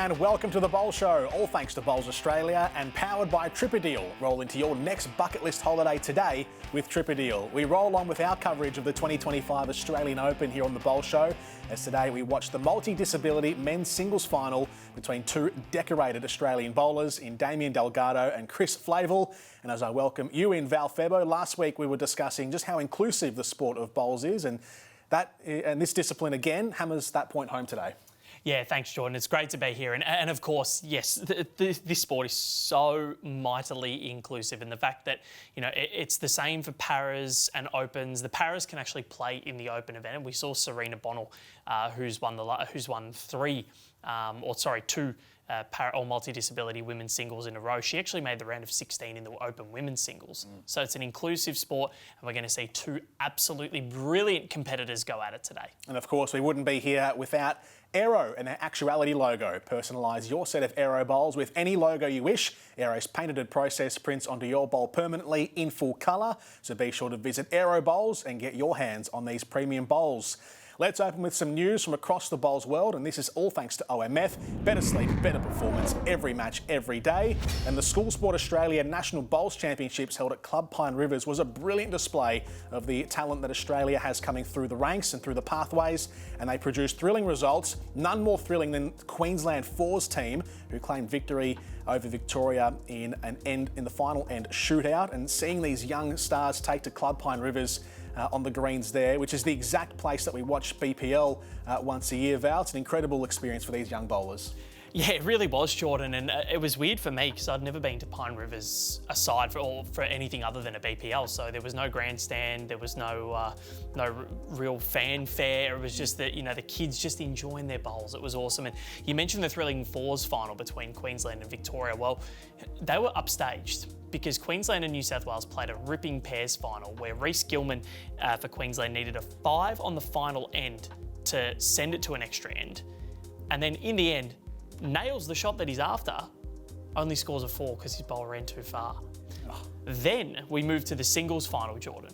and welcome to The Bowl Show, all thanks to Bowls Australia and powered by Tripadeal. Roll into your next bucket list holiday today with Tripadeal. We roll on with our coverage of the 2025 Australian Open here on The Bowl Show, as today we watch the multi-disability men's singles final between two decorated Australian bowlers in Damien Delgado and Chris Flavel. And as I welcome you in, Val Febbo, last week we were discussing just how inclusive the sport of bowls is, and this discipline again hammers that point home today. Yeah, thanks, Jordan. It's great to be here. And of course, yes, this sport is so mightily inclusive. And the fact that, you know, it's the same for paras and opens. The paras can actually play in the open event. And we saw Serena Bonnell, who's won two para or multi-disability women's singles in a row. She actually made the round of 16 in the open women's singles. So it's an inclusive sport, and we're going to see two absolutely brilliant competitors go at it today. And of course, we wouldn't be here without Aero and their Actuality logo. Personalise your set of Aero bowls with any logo you wish. Aero's patented and process prints onto your bowl permanently in full colour. So be sure to visit Aero Bowls and get your hands on these premium bowls. Let's open with some news from across the bowls world, and this is all thanks to OMF. Better sleep, better performance, every match, every day. And the School Sport Australia National Bowls Championships held at Club Pine Rivers was a brilliant display of the talent that Australia has coming through the ranks and through the pathways, and they produced thrilling results, none more thrilling than Queensland Fours team, who claimed victory over Victoria in the final end shootout. And seeing these young stars take to Club Pine Rivers on the greens there, which is the exact place that we watch BPL once a year, Val. It's an incredible experience for these young bowlers. Yeah, it really was, Jordan, and it was weird for me because I'd never been to Pine Rivers aside for anything other than a BPL. So there was no grandstand, there was no real fanfare. It was just that, you know, the kids just enjoying their bowls. It was awesome. And you mentioned the thrilling fours final between Queensland and Victoria. Well, they were upstaged because Queensland and New South Wales played a ripping pairs final where Reece Gilman for Queensland needed a 5 on the final end to send it to an extra end. And then in the end, nails the shot that he's after, only scores a 4 because his bowler ran too far. Then we move to the singles final, Jordan,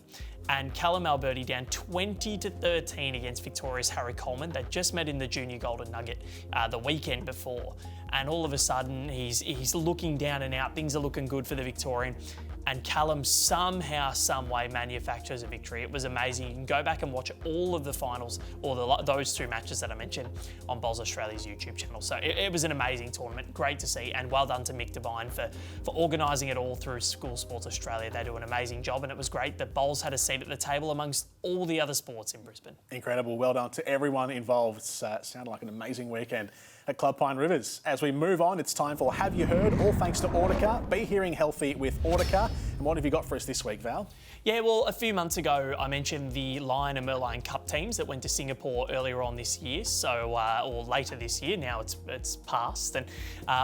and Callum Alberti down 20-13 against Victoria's Harry Coleman. They just met in the Junior Golden Nugget the weekend before, and all of a sudden he's looking down and out. Things are looking good for the Victorian, and Callum somehow, some way manufactures a victory. It was amazing. You can go back and watch all of the finals, or those two matches that I mentioned, on Bowls Australia's YouTube channel. So it was an amazing tournament. Great to see, and well done to Mick Devine for organising it all through School Sports Australia. They do an amazing job, and it was great that Bowls had a seat at the table amongst all the other sports in Brisbane. Incredible. Well done to everyone involved. Sounded like an amazing weekend at Club Pine Rivers. As we move on, it's time for Have You Heard? All thanks to Audica. Be hearing healthy with Audica. And what have you got for us this week, Val? Yeah, well, a few months ago, I mentioned the Lion and Merlion Cup teams that went to Singapore earlier on this year, or later this year. Now it's past, and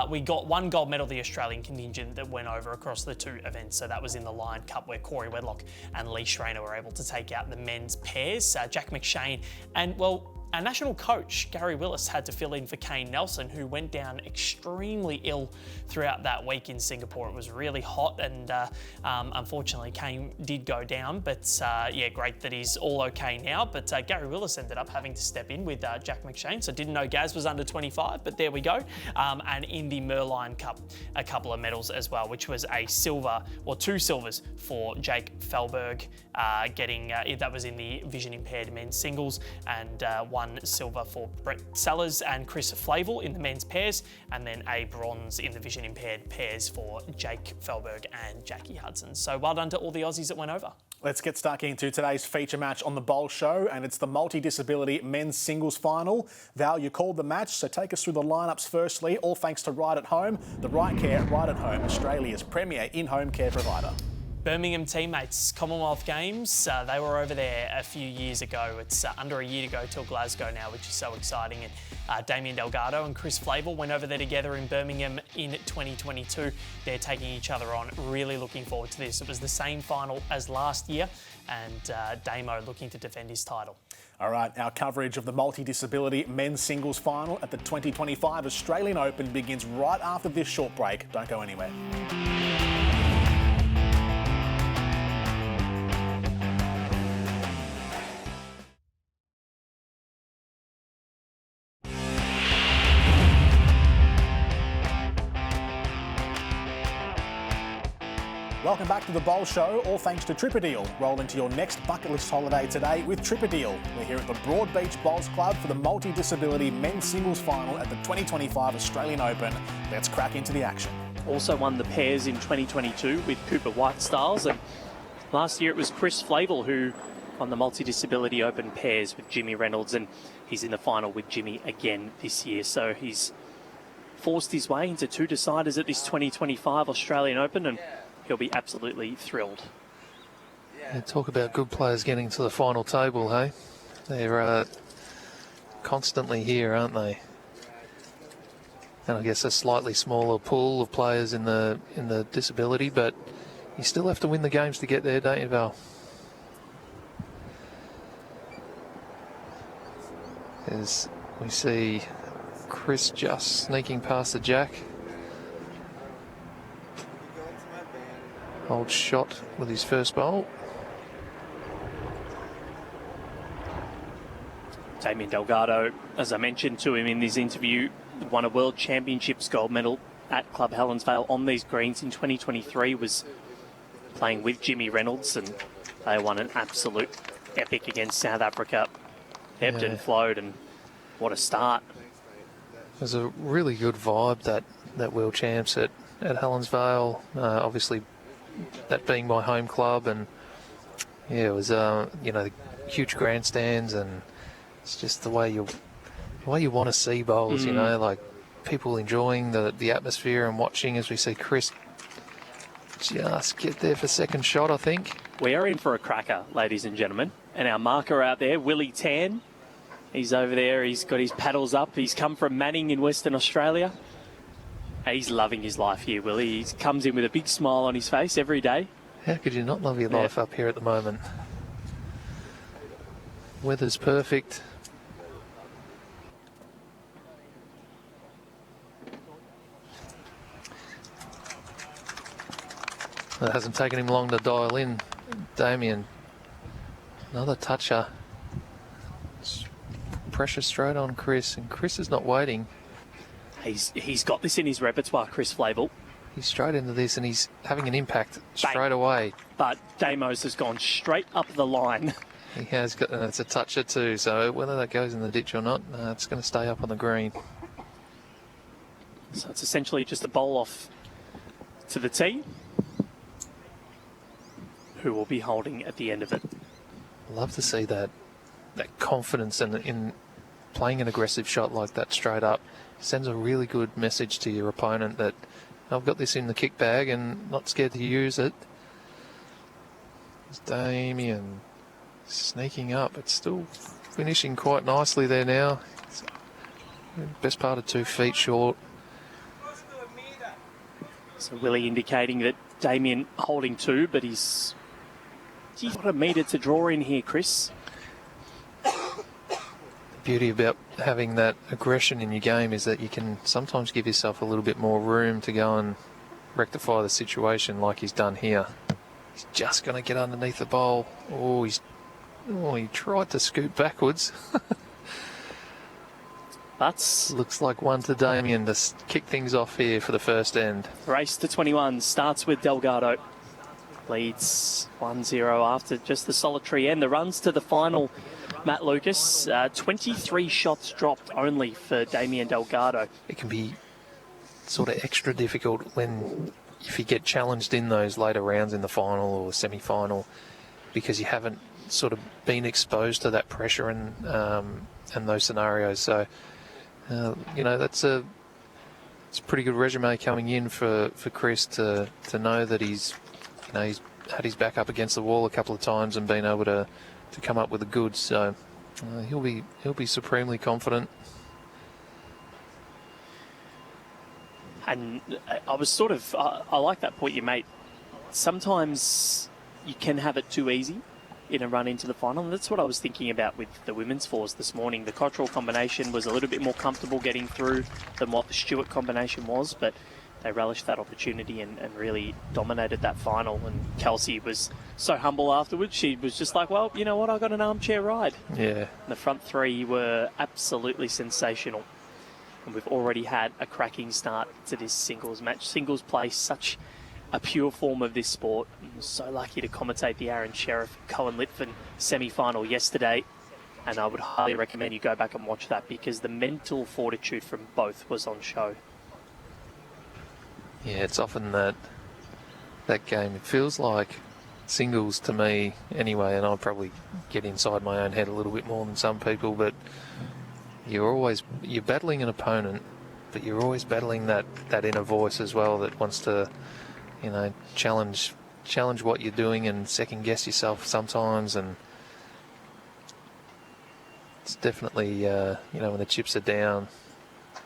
we got one gold medal, the Australian contingent, that went over across the two events. So that was in the Lion Cup, where Corey Wedlock and Lee Schreiner were able to take out the men's pairs. Jack McShane and, well, our national coach, Gary Willis, had to fill in for Kane Nelson, who went down extremely ill throughout that week in Singapore. It was really hot, and unfortunately Kane did go down, but yeah, great that he's all okay now. But Gary Willis ended up having to step in with Jack McShane, so didn't know Gaz was under 25, but there we go. And in the Merlion Cup, a couple of medals as well, which was a silver, or 2 silvers for Jake Felberg, that was in the vision impaired men's singles, and 1 silver for Brett Sellers and Chris Flavel in the men's pairs, and then a bronze in the vision impaired pairs for Jake Felberg and Jackie Hudson. So well done to all the Aussies that went over. Let's get stuck into today's feature match on the Bowl Show, and it's the multi-disability men's singles final. Val, you called the match, so take us through the lineups firstly, all thanks to Right at Home, the Right Care Right at Home, Australia's premier in-home care provider. Birmingham teammates, Commonwealth Games, they were over there a few years ago. It's under a year to go till Glasgow now, which is so exciting. And Damien Delgado and Chris Flavel went over there together in Birmingham in 2022. They're taking each other on. Really looking forward to this. It was the same final as last year, and Damo looking to defend his title. All right, our coverage of the multi-disability men's singles final at the 2025 Australian Open begins right after this short break. Don't go anywhere. Welcome back to the Bowl Show, all thanks to Tripperdeal. Roll into your next bucket list holiday today with Tripperdeal. We're here at the Broadbeach Bowls Club for the multi-disability men's singles final at the 2025 Australian Open. Let's crack into the action. Also won the pairs in 2022 with Cooper Whitestyles, and last year it was Chris Flavel who won the multi-disability open pairs with Jimmy Reynolds, and he's in the final with Jimmy again this year. So he's forced his way into two deciders at this 2025 Australian Open, and he'll be absolutely thrilled. Yeah, talk about good players getting to the final table, hey? They're constantly here, aren't they? And I guess a slightly smaller pool of players in the disability, but you still have to win the games to get there, don't you, Val? As we see Chris just sneaking past the jack. Old shot with his first bowl. Damien Delgado, as I mentioned to him in this interview, won a World Championships gold medal at Club Helensvale on these greens in 2023, was playing with Jimmy Reynolds, and they won an absolute epic against South Africa. Ebbed and flowed, and what a start. It was a really good vibe, that World Champs at Helensvale. Obviously, that being my home club, and yeah, it was the huge grandstands, and it's just the way you want to see bowls. You know, like people enjoying the atmosphere and watching as we see Chris just get there for second shot, I think. We are in for a cracker, ladies and gentlemen, and our marker out there, Willie Tan. He's over there, he's got his paddles up. He's come from Manning in Western Australia. He's loving his life here, Willie. He comes in with a big smile on his face every day. How could you not love your life up here at the moment? Weather's perfect. It hasn't taken him long to dial in. Damien, another toucher. Pressure straight on Chris, and Chris is not waiting. He's got this in his repertoire, Chris Flavel. He's straight into this, and he's having an impact straight away. But Damos has gone straight up the line. He has got, and it's a toucher too, so whether that goes in the ditch or not, it's going to stay up on the green. So it's essentially just a bowl off to the tee, who will be holding at the end of it. Love to see that confidence in playing an aggressive shot like that straight up. Sends a really good message to your opponent that I've got this in the kick bag and not scared to use it. It's Damien sneaking up. It's still finishing quite nicely there now. It's best part of 2 feet short. So Willie indicating that Damien holding 2, but he's got a metre to draw in here, Chris. Beauty about having that aggression in your game is that you can sometimes give yourself a little bit more room to go and rectify the situation like he's done here. He's just going to get underneath the bowl. He tried to scoot backwards. But looks like one to Damien to kick things off here for the first end. Race to 21 starts with Delgado. Leads 1-0 after just the solitary end. The runs to the final, Matt Lucas, 23 shots dropped only for Damien Delgado. It can be sort of extra difficult if you get challenged in those later rounds in the final or semi-final, because you haven't sort of been exposed to that pressure and those scenarios. So, it's a pretty good resume coming in for Chris to know that he's had his back up against the wall a couple of times and been able to come up with the goods. So he'll be supremely confident. And I was I like that point you made. Sometimes you can have it too easy in a run into the final, and that's what I was thinking about with the women's fours this morning. The Cottrell combination was a little bit more comfortable getting through than what the Stewart combination was, but they relished that opportunity and really dominated that final. And Kelsey was so humble afterwards. She was just like, well, you know what, I got an armchair ride. Yeah. And the front 3 were absolutely sensational. And we've already had a cracking start to this singles match. Singles play such a pure form of this sport. I was so lucky to commentate the Aaron Sheriff Cohen Litfin semi-final yesterday, and I would highly recommend you go back and watch that because the mental fortitude from both was on show. Yeah, it's often that game. It feels like singles to me anyway, and I'll probably get inside my own head a little bit more than some people, but you're battling an opponent, but you're always battling that inner voice as well that wants to, challenge what you're doing and second guess yourself sometimes. And it's definitely, when the chips are down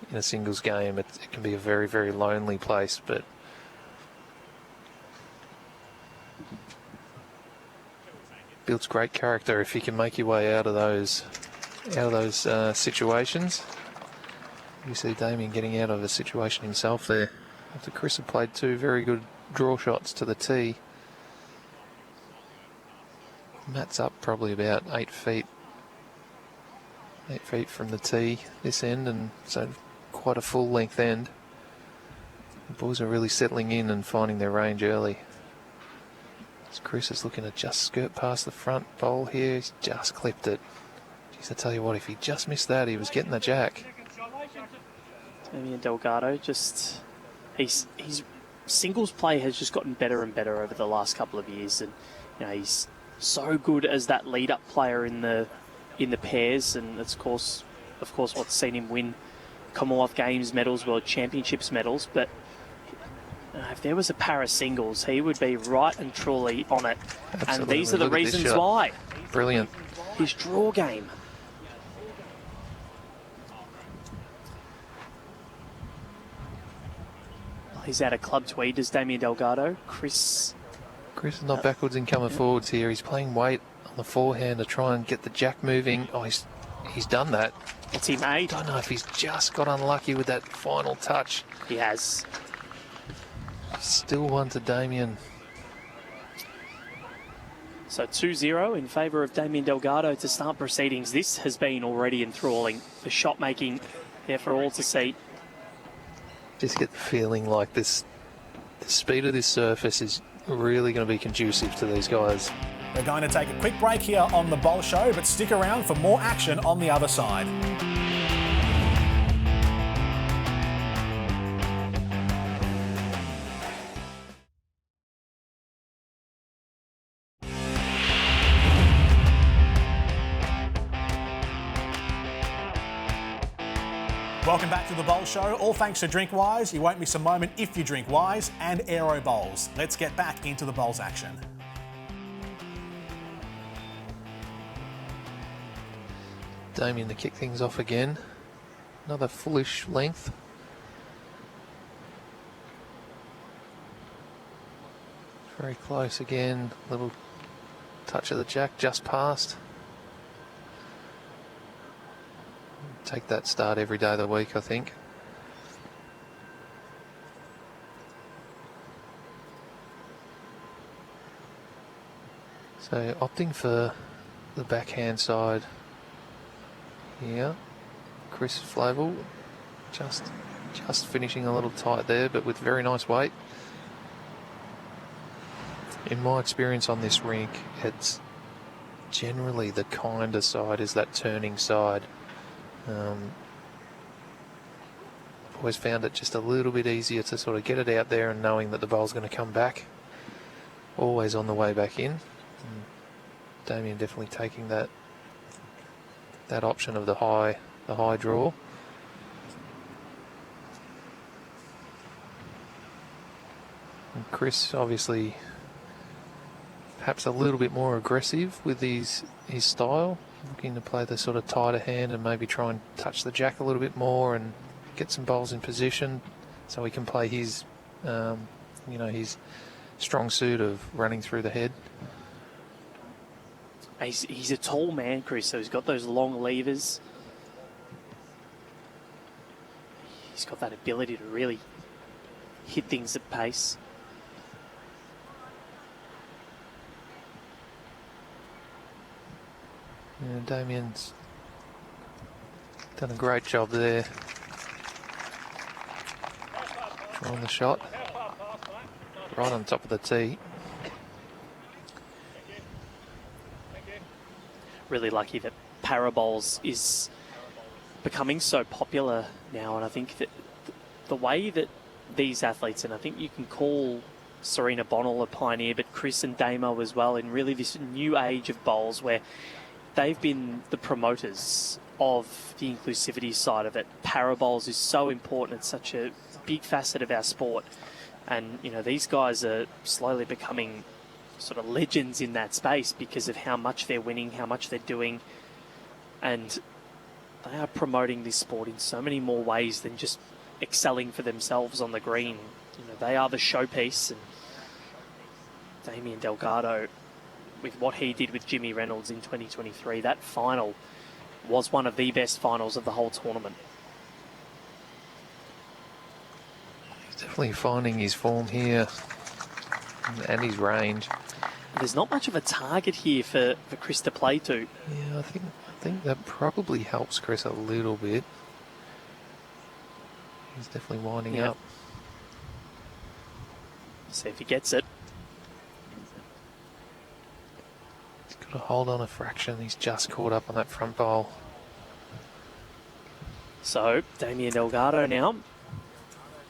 in a singles game, it can be a very, very lonely place. But builds great character if you can make your way out of those situations. You see Damien getting out of a situation himself there after Chris had played 2 very good draw shots to the tee. Matt's up probably about 8 feet from the tee this end, and so quite a full length end. The boys are really settling in and finding their range early. As Chris is looking to just skirt past the front bowl here, he's just clipped it. Jeez, I tell you what, if he just missed that, he was getting the jack. Damien Delgado, his singles play has just gotten better and better over the last couple of years, and he's so good as that lead-up player in the pairs, and that's of course what's seen him win Commonwealth Games medals, World Championships medals. But if there was a para singles, he would be right and truly on it. Absolutely. And these are the reasons why. Brilliant. His draw game. He's out of club tweed, does Damien Delgado. Chris is not backwards and coming forwards here. He's playing weight on the forehand to try and get the jack moving. Oh, he's done that. What's he made? I don't know if he's just got unlucky with that final touch. He has. Still one to Damien. So 2-0 in favour of Damien Delgado to start proceedings. This has been already enthralling. The shot making there for all to see. Just get the feeling like the speed of this surface is really going to be conducive to these guys. We're going to take a quick break here on The Bowl Show, but stick around for more action on the other side. Welcome back to The Bowl Show. All thanks to Drink Wise. You won't miss a moment if you drink Wise, and Aero Bowls. Let's get back into the bowls action. Damien to kick things off again. Another fullish length. Very close again. Little touch of the jack just past. Take that start every day of the week, I think. So opting for the backhand side here. Chris Flavel just finishing a little tight there, but with very nice weight. In my experience on this rink, it's generally the kinder side is that turning side. Always found it just a little bit easier to sort of get it out there and knowing that the bowl's going to come back. Always on the way back in. And Damien definitely taking that option of the high draw. And Chris obviously perhaps a little bit more aggressive with his style. Looking to play the sort of tighter hand and maybe try and touch the jack a little bit more and get some bowls in position so he can play his, his strong suit of running through the head. He's a tall man, Chris, so he's got those long levers. He's got that ability to really hit things at pace. Yeah, Damien's done a great job there. Drawing the shot. right on top of the tee. Really lucky that parabols is becoming so popular now, and I think that the way that these athletes, and I think you can call Serena Bonnell a pioneer, but Chris and Damo as well, in really this new age of bowls where they've been the promoters of the inclusivity side of it. Parabols is so important. It's such a big facet of our sport. And, you know, these guys are slowly becoming sort of legends in that space because of how much they're winning, how much they're doing. And they are promoting this sport in so many more ways than just excelling for themselves on the green. You know, they are the showpiece. And Damien Delgado, with what he did with Jimmy Reynolds in 2023, that final was one of the best finals of the whole tournament. He's definitely finding his form here and his range. There's not much of a target here for Chris to play to. Yeah, I think that probably helps Chris a little bit. He's definitely winding up. See if he gets it. He's got to hold on a fraction. He's just caught up on that front bowl. So, Damien Delgado now.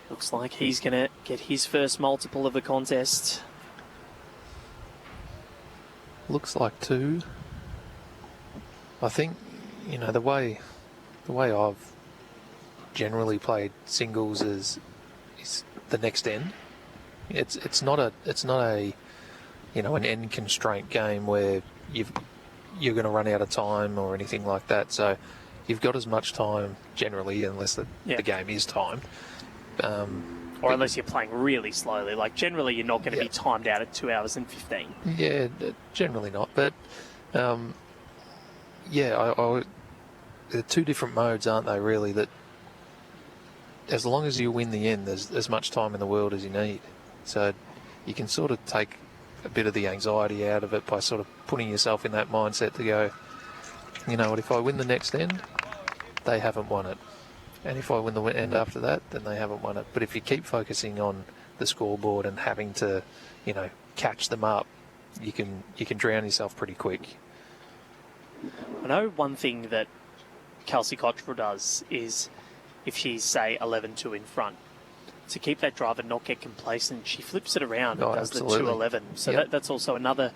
Looks like he's going to get his first multiple of the contest. Looks like 2. I think, you know, the way I've generally played singles is the next end. It's not a you know, an end constraint game where you're going to run out of time or anything like that. So you've got as much time generally, unless the game is timed. Or unless you're playing really slowly. Like, generally, you're not going to be timed out at 2 hours and 15. Yeah, generally not. But, they're 2 different modes, aren't they, really, that as long as you win the end, there's as much time in the world as you need. So you can sort of take a bit of the anxiety out of it by sort of putting yourself in that mindset to go, you know what, if I win the next end, they haven't won it. And if I win the end after that, then they haven't won it. But if you keep focusing on the scoreboard and having to, you know, catch them up, you can drown yourself pretty quick. I know one thing that Kelsey Cottrell does is, if she's, say, 11-2 in front, to keep that drive and not get complacent, she flips it around and does absolutely. the 2-11. So that's also another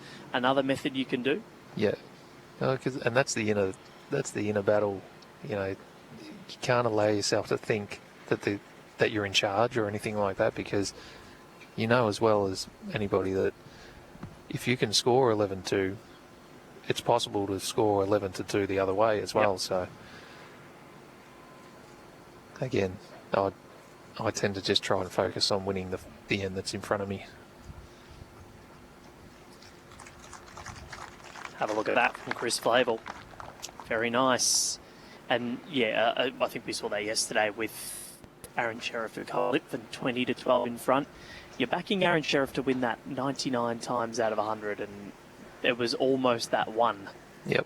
method you can do. Yeah, and that's the inner battle. You know, you can't allow yourself to think that you're in charge or anything like that, because you know as well as anybody that if you can score 11-2, it's possible to score 11-2 the other way as well. Yep. So again, I tend to just try and focus on winning the end that's in front of me. Have a look at that from Chris Flavel. Very nice. And yeah, I think we saw that yesterday with Aaron Sheriff who cut Lipton 20-12 in front. You're backing Aaron Sheriff to win that 99 times out of 100, and it was almost that one. Yep.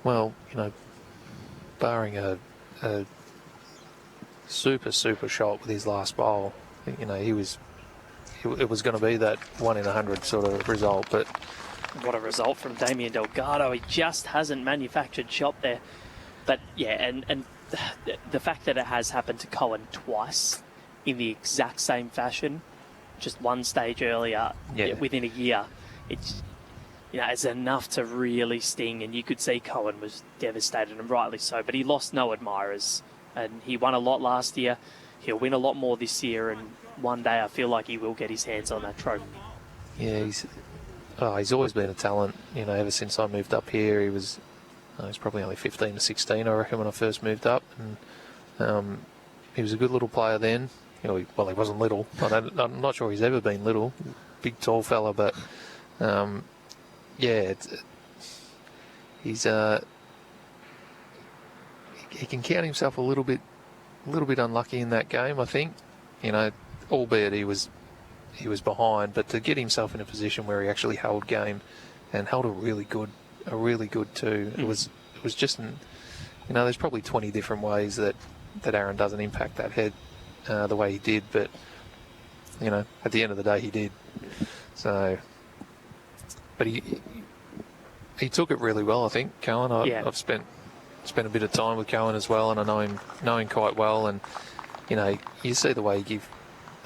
Well, you know, barring a super shot with his last bowl, you know, it was going to be that 1 in 100 sort of result, but what a result from Damien Delgado. He just hasn't manufactured shot there. But yeah, and the fact that it has happened to Cohen twice in the exact same fashion, just one stage earlier, within a year, it's enough to really sting. And you could see Cohen was devastated, and rightly so. But he lost no admirers, and he won a lot last year. He'll win a lot more this year, and one day I feel like he will get his hands on that trophy. Yeah, he's always been a talent. You know, ever since I moved up here, he was probably only 15 or 16, I reckon, when I first moved up. And he was a good little player then. You know, he wasn't little. I'm not sure he's ever been little. Big, tall fella, but he's he can count himself a little bit unlucky in that game, I think. You know, albeit he was behind, but to get himself in a position where he actually held game and held a really good too. It was just, there's probably 20 different ways that Aaron doesn't impact that head the way he did, but at the end of the day, he did. So, but he took it really well, I think, Cohen. I've spent a bit of time with Cohen as well, and I know him quite well. And you see the way he give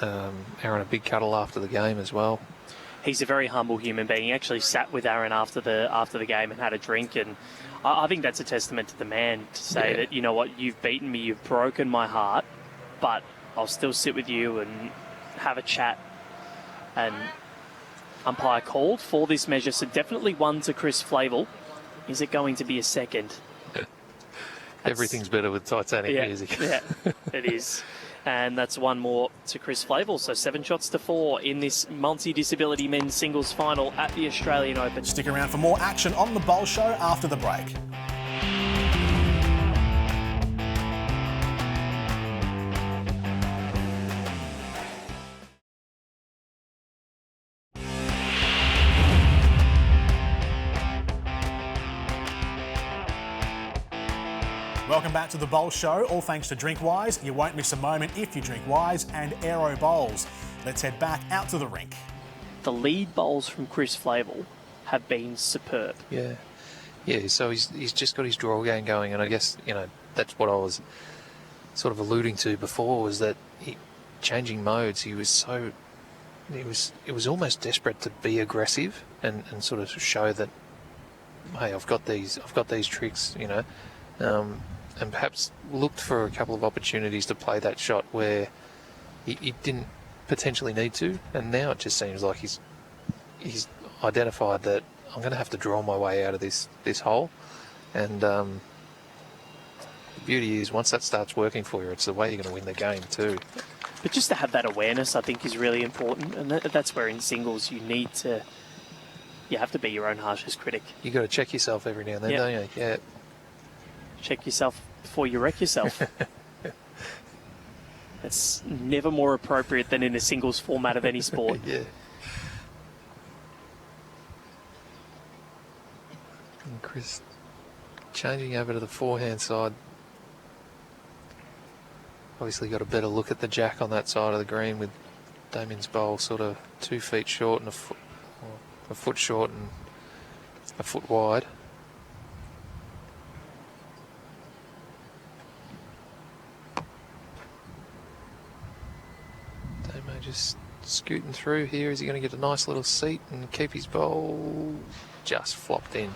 Aaron a big cuddle after the game as well. He's a very humble human being. He actually sat with Aaron after the game and had a drink, and I think that's a testament to the man to say that, you know what, you've beaten me, you've broken my heart, but I'll still sit with you and have a chat. And umpire called for this measure, so definitely one to Chris Flavel. Is it going to be a second? Everything's better with Titanic music. Yeah, it is. And that's one more to Chris Flavel. So 7 shots to 4 in this multi-disability men's singles final at the Australian Open. Stick around for more action on the Bowl Show after the break. Welcome back to the Bowl Show, all thanks to DrinkWise. You won't miss a moment if you drink Wise, and Aero Bowls. Let's head back out to the rink. The lead bowls from Chris Flavel have been superb. Yeah. So he's just got his draw game going, and I guess that's what I was sort of alluding to before, was that changing modes. He was it was almost desperate to be aggressive and sort of show that, hey, I've got these tricks, and perhaps looked for a couple of opportunities to play that shot where he didn't potentially need to, and now it just seems like he's identified that I'm going to have to draw my way out of this hole, and the beauty is once that starts working for you, it's the way you're going to win the game too. But just to have that awareness, I think, is really important, and that's where in singles you have to be your own harshest critic. You got to check yourself every now and then, don't you? Yeah. Check yourself before you wreck yourself. That's never more appropriate than in a singles format of any sport. Yeah. And Chris changing over to the forehand side. Obviously got a better look at the jack on that side of the green, with Damien's bowl sort of 2 feet short and a foot short and a foot wide. Just scooting through here. Is he going to get a nice little seat and keep his bowl? Just flopped in.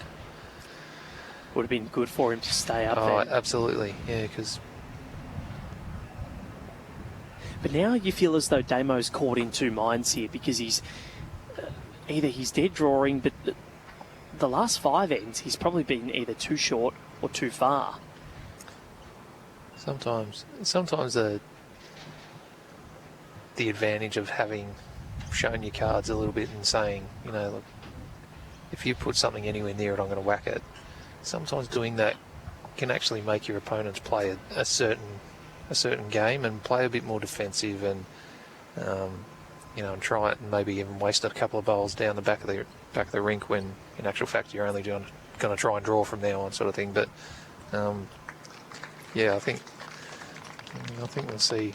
Would have been good for him to stay up there. Absolutely, yeah, because... But now you feel as though Damo's caught in two minds here, because he's either he's dead drawing, but the last 5 ends he's probably been either too short or too far. Sometimes the advantage of having shown your cards a little bit and saying, look, if you put something anywhere near it, I'm going to whack it. Sometimes doing that can actually make your opponents play a certain game and play a bit more defensive, and and try it and maybe even waste a couple of bowls down the back of the rink, when in actual fact you're only going to try and draw from now on, sort of thing. But I think we'll see.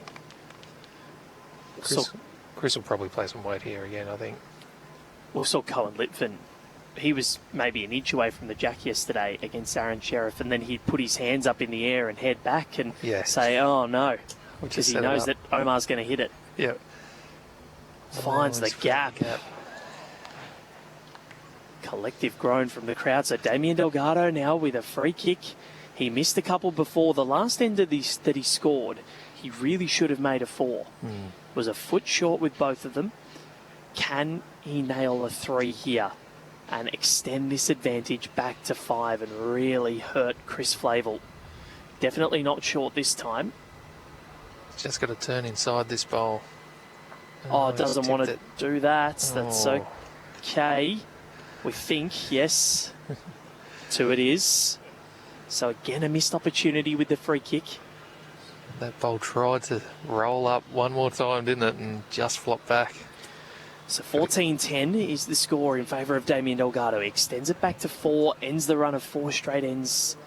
Chris will probably play some weight here again, I think. We saw Cohen Litvin. He was maybe an inch away from the jack yesterday against Aaron Sheriff, and then he'd put his hands up in the air and head back and say, oh no, because he knows that Omar's going to hit it. Yeah. Finds the gap. Collective groan from the crowd. So Damien Delgado now with a free kick. He missed a couple before. The last end of this that he scored, he really should have made a 4. Was a foot short with both of them. Can he nail a 3 here and extend this advantage back to 5 and really hurt Chris Flavel? Definitely not short this time. Just got to turn inside this bowl. Doesn't want to do that. That's okay. We think, yes. 2 it is. So again, a missed opportunity with the free kick. That bowl tried to roll up one more time, didn't it, and just flopped back. So 14-10 is the score in favour of Damien Delgado. He extends it back to 4, ends the run of 4 straight ends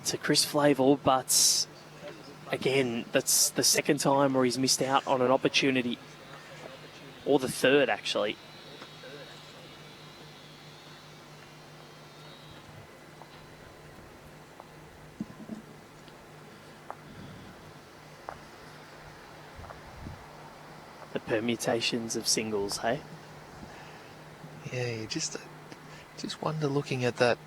to Chris Flavel, but again, that's the second time where he's missed out on an opportunity. or the third actually. The permutations of singles, hey? Yeah, you just wonder looking at that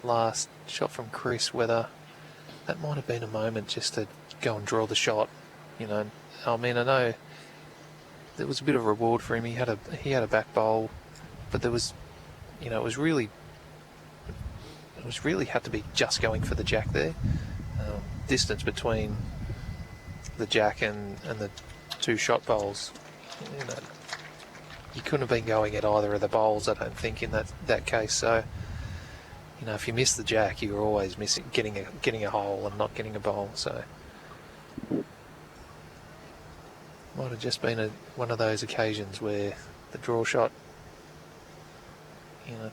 last shot from Chris whether that might have been a moment just to go and draw the shot. You know, I mean, I know there was a bit of a reward for him. He had a back bowl, but there was, you know, it was really had to be just going for the jack there. Distance between the jack and the two shot bowls, you know, you couldn't have been going at either of the bowls, I don't think, in that case. So, you know, if you miss the jack, you're always missing getting a hole and not getting a bowl. So, might have just been one of those occasions where the draw shot, you know,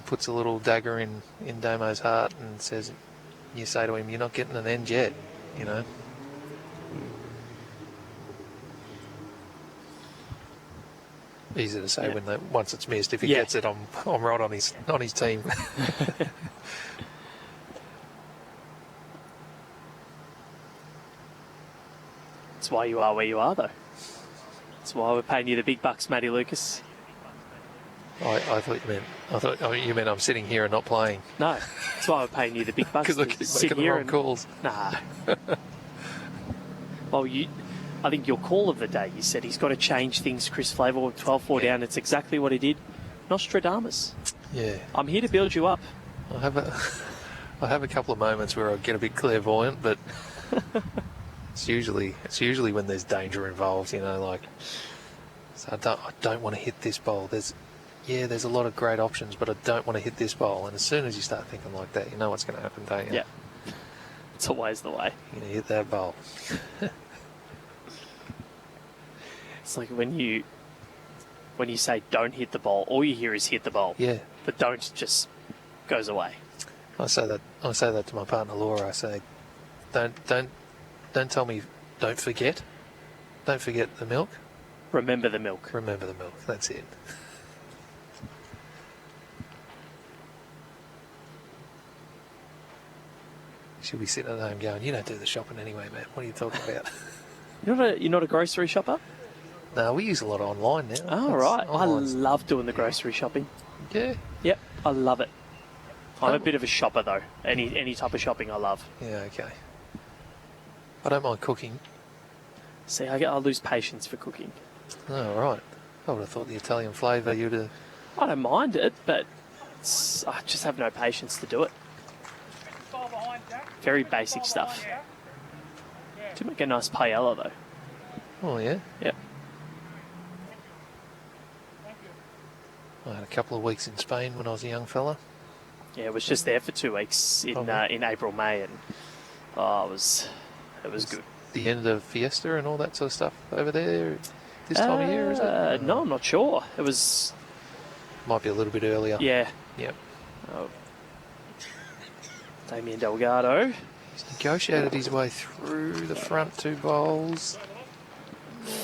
puts a little dagger in Damo's heart and says, you say to him, you're not getting an end yet, you know. Easy to say when once it's missed. If he gets it, I'm right on his team. That's why you are where you are, though. That's why we're paying you the big bucks, Matty Lucas. I thought you meant I'm sitting here and not playing. No, that's why we're paying you the big bucks. Because I keep making the wrong calls. Nah. Well, I think your call of the day, you said he's got to change things, Chris Febbo, 12-4 down. It's exactly what he did. Nostradamus. Yeah. I'm here to build you up. I have a couple of moments where I get a bit clairvoyant, but it's usually when there's danger involved, you know, like, so I don't want to hit this bowl. There's a lot of great options, but I don't want to hit this bowl. And as soon as you start thinking like that, you know what's going to happen, don't you? Yeah. It's always the way. You're going to hit that bowl. It's like when you say don't hit the ball, all you hear is hit the ball. Yeah. The don't just goes away. I say that to my partner Laura. I say, don't tell me don't forget. Don't forget the milk. Remember the milk. Remember the milk. That's it. She'll be sitting at home going, you don't do the shopping anyway, man. What are you talking about? You're not a grocery shopper? No, we use a lot of online now. Oh, right. I love doing the grocery shopping. Yeah? Yep, I love it. I'm a bit of a shopper, though. Any type of shopping I love. Yeah, okay. I don't mind cooking. See, I lose patience for cooking. Oh, right. I would have thought the Italian flavour you'd have... I don't mind it, but I just have no patience to do it. Very basic stuff. Do make a nice paella, though. Oh, yeah? Yep. I had a couple of weeks in Spain when I was a young fella. Yeah, I was just there for 2 weeks in April, May, and it was good. The end of Fiesta and all that sort of stuff over there this time of year, is it? No, I'm not sure. It was... Might be a little bit earlier. Yeah. Yep. Oh. Damien Delgado. He's negotiated his way through the front two bowls.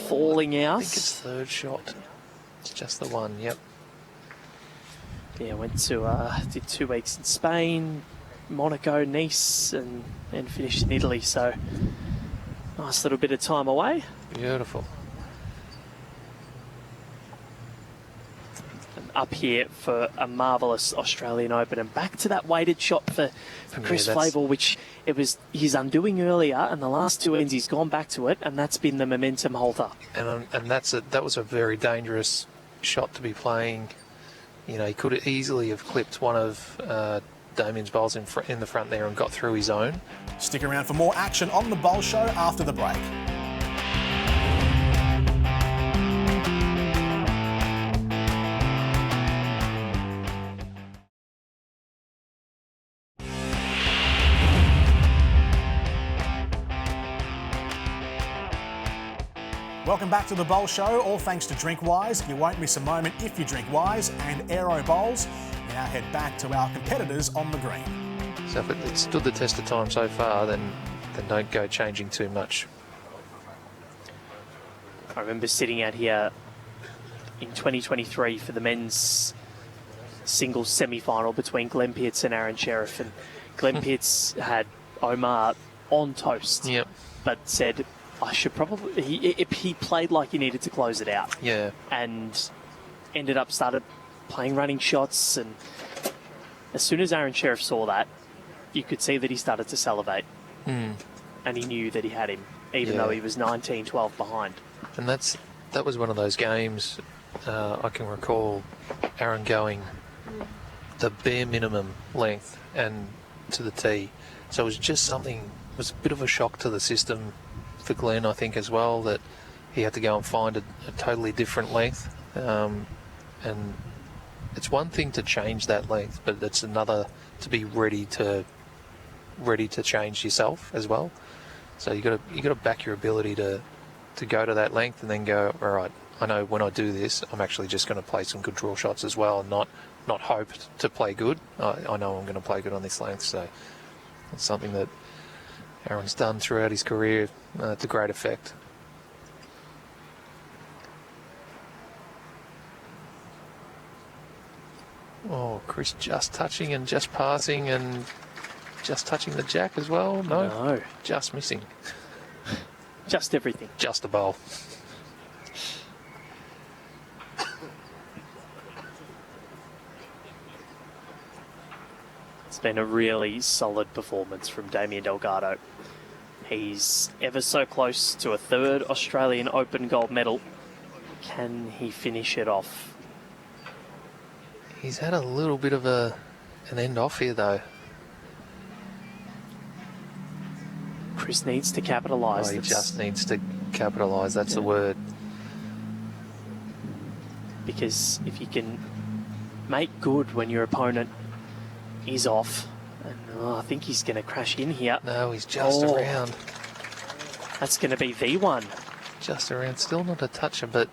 Falling out. I think it's third shot. It's just the one, yep. Yeah, went to did 2 weeks in Spain, Monaco, Nice, and finished in Italy. So nice little bit of time away. Beautiful. And up here for a marvellous Australian Open, and back to that weighted shot for Chris Febbo, which it was his undoing earlier, and the last two ends he's gone back to it, and that's been the momentum halter. And that was a very dangerous shot to be playing. You know, he could have easily have clipped one of Damien's bowls in the front there and got through his own. Stick around for more action on the Bowl Show after the break. Welcome back to the Bowl Show, all thanks to DrinkWise. You won't miss a moment if you drink Wise and Aero Bowls. We now head back to our competitors on the green. So if it stood the test of time so far, then don't go changing too much. I remember sitting out here in 2023 for the men's singles semi-final between Glenn Pitts and Aaron Sheriff, and Glenn Pitts had Omar on toast, Yep. but said, I should probably... He played like he needed to close it out. Yeah. And ended up started playing running shots, and as soon as Aaron Sheriff saw that, you could see that he started to salivate. And he knew that he had him, even though he was 19-12 behind. And that was one of those games I can recall Aaron going the bare minimum length and to the tee. So it was just something, it was a bit of a shock to the system for Glenn, I think, as well, that he had to go and find a totally different length. And it's one thing to change that length, but it's another to be ready to change yourself as well. So you got to back your ability to go to that length and then go, all right, I know when I do this, I'm actually just going to play some good draw shots as well, and not hope to play good. I know I'm going to play good on this length. So it's something that Aaron's done throughout his career to great effect. Oh, Chris just touching and just passing and just touching the jack as well. No. Just missing. Just everything. Just a bowl. It's been a really solid performance from Damien Delgado. He's ever so close to a third Australian Open gold medal. Can he finish it off? He's had a little bit of an end off here, though. Chris needs to capitalise. He just needs to capitalise, that's the word. Because if you can make good when your opponent is off, and I think he's going to crash in here. No, he's just around. That's going to be the one. Just around, still not a toucher, but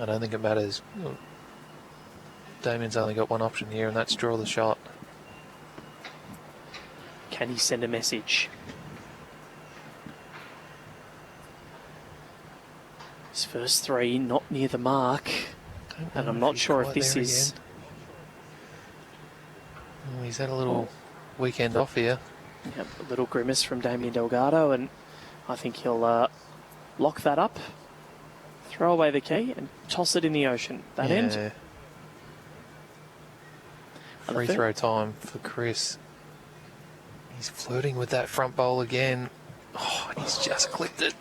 I don't think it matters. Damien's only got one option here, and that's draw the shot. Can he send a message? His first three not near the mark, and I'm not sure if this is... Oh, he's had a little weekend off here. Yep, a little grimace from Damien Delgado, and I think he'll lock that up, throw away the key, and toss it in the ocean. That end. Free throw time for Chris. He's flirting with that front bowl again. Oh, and he's just clipped it.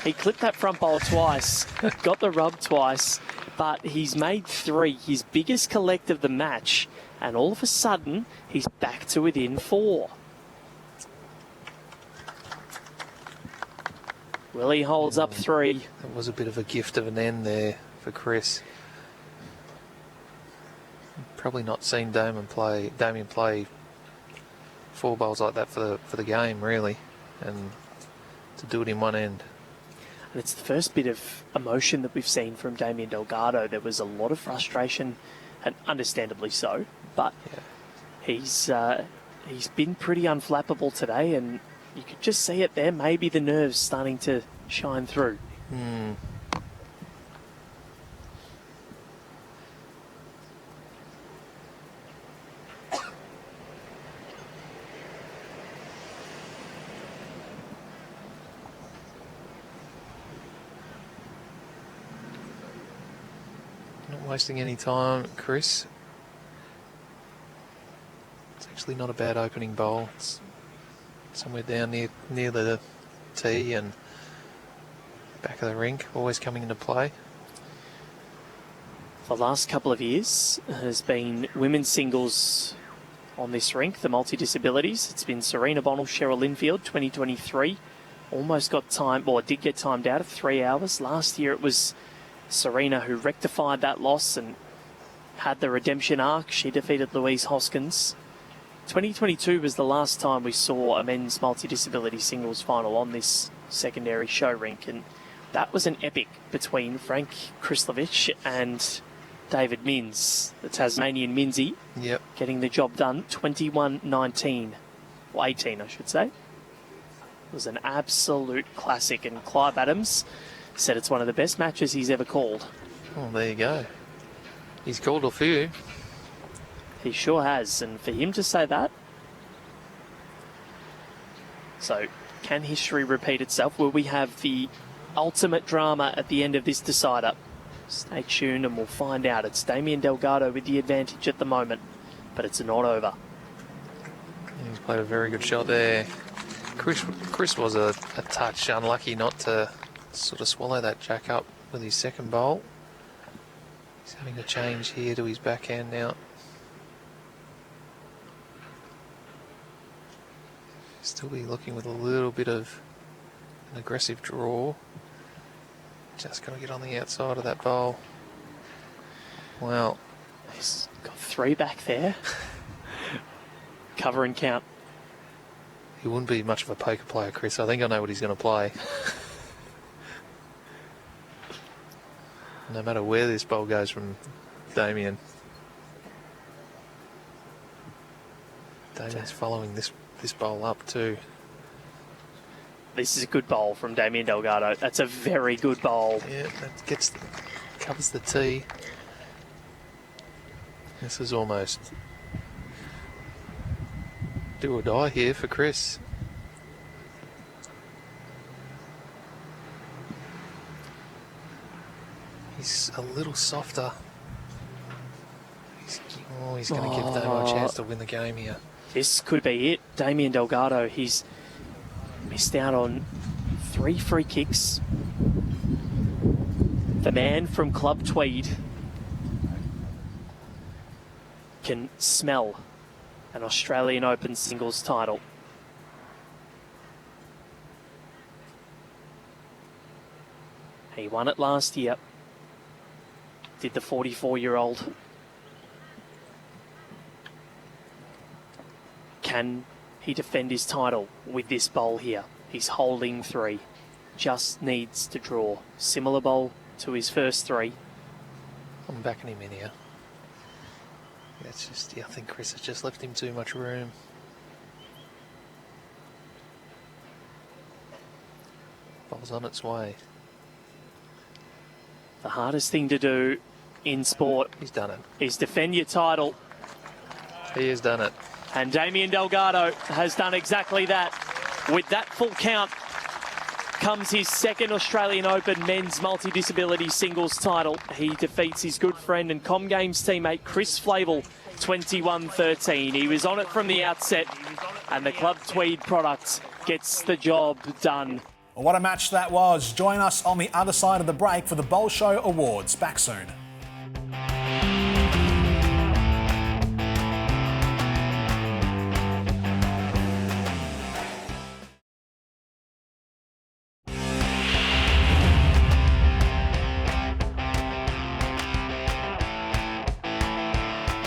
He clipped that front bowl twice, got the rub twice, but he's made three, his biggest collect of the match, and all of a sudden, he's back to within 4. Willie holds up 3. That was a bit of a gift of an end there for Chris. Probably not seen Damien play 4 bowls like that for the game, really, and to do it in one end. And it's the first bit of emotion that we've seen from Damien Delgado. There was a lot of frustration, and understandably so, but he's been pretty unflappable today, and you could just see it there. Maybe the nerves starting to shine through. Not wasting any time, Chris. It's actually not a bad opening bowl. It's somewhere down near the tee and back of the rink, always coming into play. The last couple of years has been women's singles on this rink, the multi-disabilities. It's been Serena Bonnell, Cheryl Linfield, 2023. Almost got time, or did get timed out of 3 hours. Last year it was Serena who rectified that loss and had the redemption arc. She defeated Louise Hoskins. 2022 was the last time we saw a men's multi-disability singles final on this secondary show rink, and that was an epic between Frank Krislovich and David Mins, the Tasmanian Minzy, getting the job done, 21-19, or 18 I should say. It was an absolute classic, and Clive Adams said it's one of the best matches he's ever called. Well, there you go. He's called a few. He sure has, and for him to say that. So, can history repeat itself? Will we have the ultimate drama at the end of this decider? Stay tuned and we'll find out. It's Damien Delgado with the advantage at the moment, but it's not over. He's played a very good shot there. Chris was a touch unlucky not to sort of swallow that jack up with his second bowl. He's having to change here to his backhand now. Still be looking with a little bit of an aggressive draw. Just got to get on the outside of that bowl. Well, He's got 3 back there. Cover and count. he wouldn't be much of a poker player, Chris. I think I know what he's going to play. No matter where this bowl goes from Damien. Damien's following this bowl up too. This is a good bowl from Damien Delgado. That's a very good bowl. Yeah, that covers the tee. This is almost do or die here for Chris. He's a little softer. He's going to give Damo a chance to win the game here. This could be it. Damien Delgado, he's missed out on 3 free kicks. The man from Club Tweed can smell an Australian Open singles title. He won it last year. Did the 44-year-old. Can he defend his title with this bowl here? He's holding 3. Just needs to draw. Similar bowl to his first 3. I'm backing him in here. It's just, I think Chris has just left him too much room. Ball's on its way. The hardest thing to do in sport He's done it. is defend your title. He has done it. And Damien Delgado has done exactly that. With that full count comes his 2nd Australian Open men's multi-disability singles title. He defeats his good friend and Com Games teammate Chris Flavel 21-13. He was on it from the outset, and the Club Tweed product gets the job done. Well, what a match that was. Join us on the other side of the break for the Bowl Show Awards. Back soon.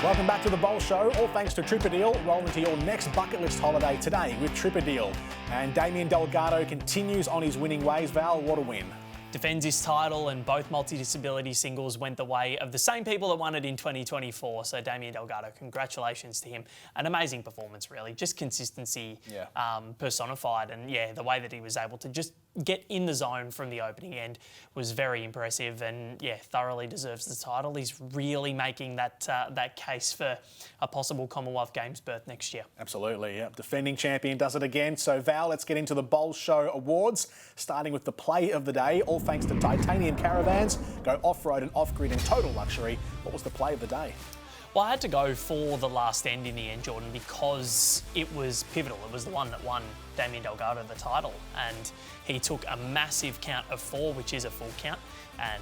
Welcome back to the Bowl Show, all thanks to Tripadeal. Roll into your next bucket list holiday today with Tripadeal. And Damien Delgado continues on his winning ways. Val, what a win. Defends his title, and both multi-disability singles went the way of the same people that won it in 2024. So Damien Delgado, congratulations to him. An amazing performance, really. Just consistency personified. And yeah, the way that he was able to just get in the zone from the opening end was very impressive, and yeah, thoroughly deserves the title. He's really making that case for a possible Commonwealth Games berth next year. Absolutely, yeah. Defending champion does it again. So Val, let's get into the Bowl Show Awards, starting with the play of the day, all thanks to Titanium Caravans. Go off-road and off-grid in total luxury. What was the play of the day? Well, I had to go for the last end in the end, Jordan, because it was pivotal. It was the one that won Damien Delgado the title, and he took a massive count of 4, which is a full count, and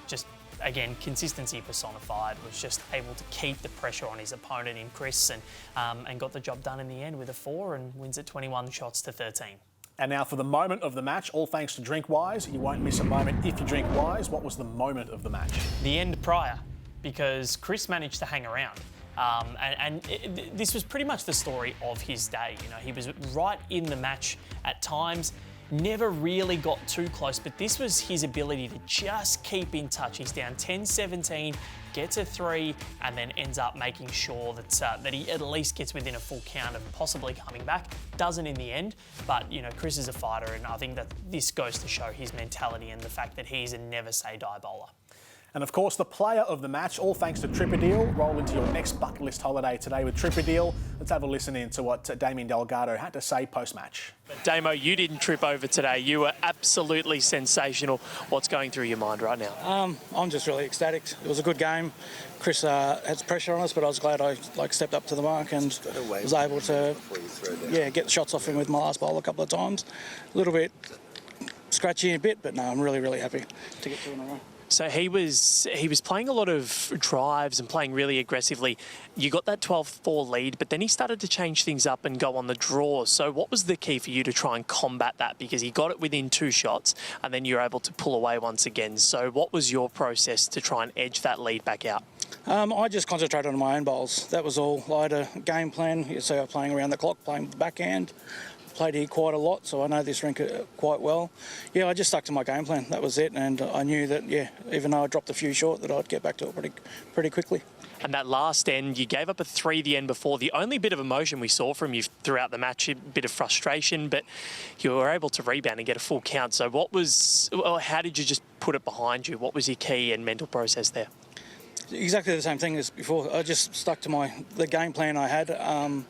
just again, consistency personified. Was just able to keep the pressure on his opponent in Chris, and got the job done in the end with a 4 and wins it 21 shots to 13. And now for the moment of the match, all thanks to Drinkwise. You won't miss a moment if you drink Wise. What was the moment of the match? The end prior, because Chris managed to hang around. This was pretty much the story of his day. You know, he was right in the match at times. never really got too close, but this was his ability to just keep in touch. He's down 10-17, gets a 3, and then ends up making sure that he at least gets within a full count of possibly coming back. Doesn't in the end, but you know, Chris is a fighter, and I think that this goes to show his mentality and the fact that he's a never say die bowler. And of course, the player of the match, all thanks to Tripadeal. Roll into your next bucket list holiday today with Tripadeal. Let's have a listen in to what Damien Delgado had to say post-match. Damo, you didn't trip over today. You were absolutely sensational. What's going through your mind right now? I'm just really ecstatic. It was a good game. Chris had pressure on us, but I was glad I stepped up to the mark and was able to get the shots off him with my last bowl a couple of times. A little bit scratchy a bit, but no, I'm really, really happy to get 2 in a row. So he was playing a lot of drives and playing really aggressively. You got that 12-4 lead, but then he started to change things up and go on the draw. So what was the key for you to try and combat that? Because he got it within 2 shots and then you're able to pull away once again. So what was your process to try and edge that lead back out? I just concentrated on my own bowls. That was all. I had a game plan. So I was playing around the clock, playing with the backhand. Played here quite a lot, so I know this rink quite well. Yeah, I just stuck to my game plan. That was it, and I knew that, even though I dropped a few short, that I'd get back to it pretty quickly. And that last end, you gave up a 3 the end before. The only bit of emotion we saw from you throughout the match, a bit of frustration, but you were able to rebound and get a full count. So how did you just put it behind you? What was your key and mental process there? Exactly the same thing as before. I just stuck to the game plan I had.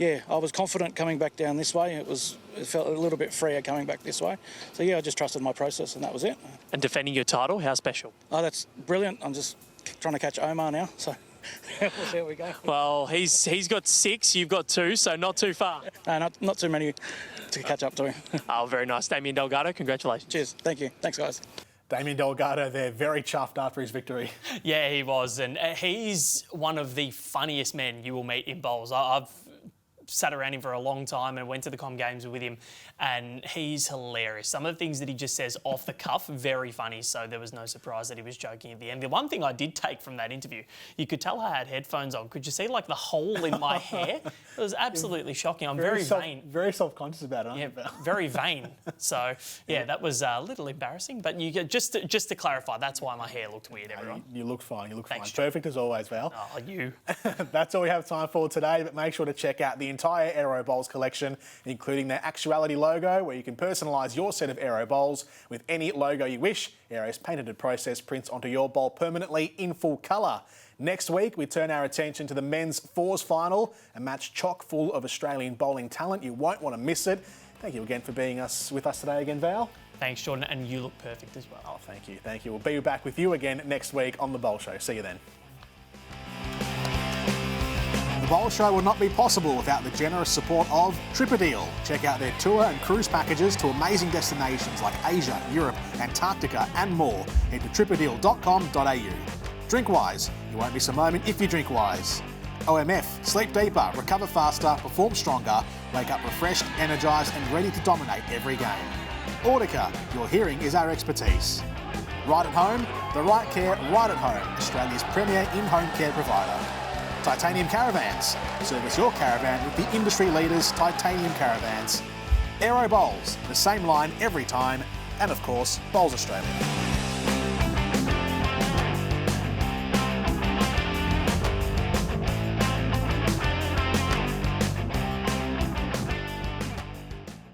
I was confident coming back down this way. It felt a little bit freer coming back this way. So I just trusted my process, and that was it. And defending your title, how special? Oh, that's brilliant. I'm just trying to catch Omar now, so we'll see how we go. Well, he's got 6, you've got 2, so not too far. No, not too many to catch up to him. Oh, very nice. Damien Delgado, congratulations. Cheers. Thank you. Thanks, guys. Damien Delgado there, very chuffed after his victory. Yeah, he was, and he's one of the funniest men you will meet in bowls. I've sat around him for a long time and went to the Com Games with him, and he's hilarious. Some of the things that he just says off the cuff, very funny, so there was no surprise that he was joking at the end. The one thing I did take from that interview, you could tell I had headphones on. Could you see like the hole in my hair? It was absolutely shocking. I'm very vain. Very self-conscious about it, aren't you? Yeah, very vain. So, that was a little embarrassing, but just to clarify, that's why my hair looked weird, everyone. You look fine, you look Thanks, fine. Perfect as always, Val. Oh, you. That's all we have time for today, but make sure to check out the entire Aero Bowls collection, including their Actuality logo, where you can personalise your set of Aero Bowls with any logo you wish. Aero's patented process prints onto your bowl permanently in full colour. Next week, we turn our attention to the men's fours final, a match chock full of Australian bowling talent. You won't want to miss it. Thank you again for being with us today again, Val. Thanks, Jordan, and you look perfect as well. Oh, thank you, thank you. We'll be back with you again next week on The Bowl Show. See you then. The Bowl Show would not be possible without the generous support of Tripadeal. Check out their tour and cruise packages to amazing destinations like Asia, Europe, Antarctica and more. Head to tripadeal.com.au. Drink wise. You won't miss a moment if you drink wise. OMF. Sleep deeper, recover faster, perform stronger, wake up refreshed, energised and ready to dominate every game. Audica. Your hearing is our expertise. Right at home. The right care right at home. Australia's premier in-home care provider. Titanium Caravans. Service your caravan with the industry leaders Titanium Caravans. Aero Bowls. The same line every time. And of course, Bowls Australia.